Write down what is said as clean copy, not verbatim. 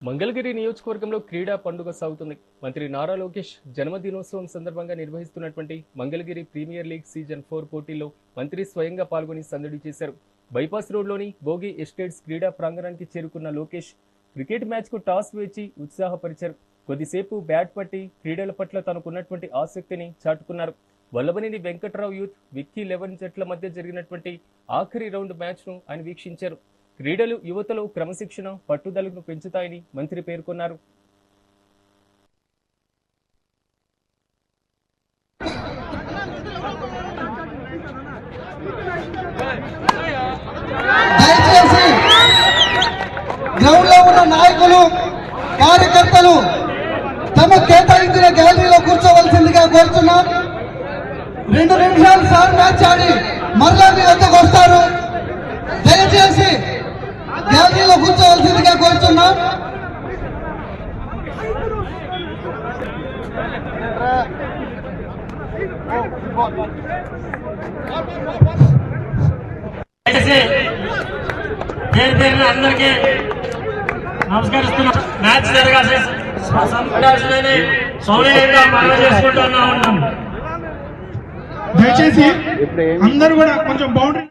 మంగళగిరి నియోజకవర్గంలో క్రీడా పండుగ సాగుతుంది. మంత్రి నారా లోకేష్ జన్మదినోత్సవం సందర్భంగా నిర్వహిస్తున్నటువంటి మంగళగిరి ప్రీమియర్ లీగ్ సీజన్ 4 పోటీల్లో మంత్రి స్వయంగా పాల్గొని సందడి చేశారు. బైపాస్ రోడ్లోని భోగి ఎస్టేట్స్ క్రీడా ప్రాంగణానికి చేరుకున్న లోకేష్ క్రికెట్ మ్యాచ్కు టాస్ వేచి ఉత్సాహపరిచారు. కొద్దిసేపు బ్యాట్ పట్టి క్రీడల పట్ల తనకున్నటువంటి ఆసక్తిని చాటుకున్నారు. వల్లభనేని వెంకట్రావు యూత్ విక్కీ 11 జట్ల మధ్య జరిగినటువంటి ఆఖరి రౌండ్ మ్యాచ్ను ఆయన వీక్షించారు. క్రీడలు యువతలో క్రమశిక్షణ, పట్టుదలను పెంచుతాయని మంత్రి పేర్కొన్నారు. దయచేసి గ్రౌండ్ లో ఉన్న నాయకులు, కార్యకర్తలు తమ కేటాయించిన గ్యాలరీలో కూర్చోవలసిందిగా కోరుతున్నాం. 2 నిమిషాలు సార్ మ్యాచ్ ఆడి మరలా మీ వద్దకు వస్తారు. దయచేసి గ్యాలరీలో కూర్చోవలసిందిగా కోరుతున్నాం. పేరు అందరికీ నమస్కరిస్తున్నాం. మ్యాచ్ జరగాల్సిన సౌలభ్యంగా మనం చేసుకుంటూ ఉన్నాం. దయచేసి అందరూ కూడా కొంచెం బౌండరీ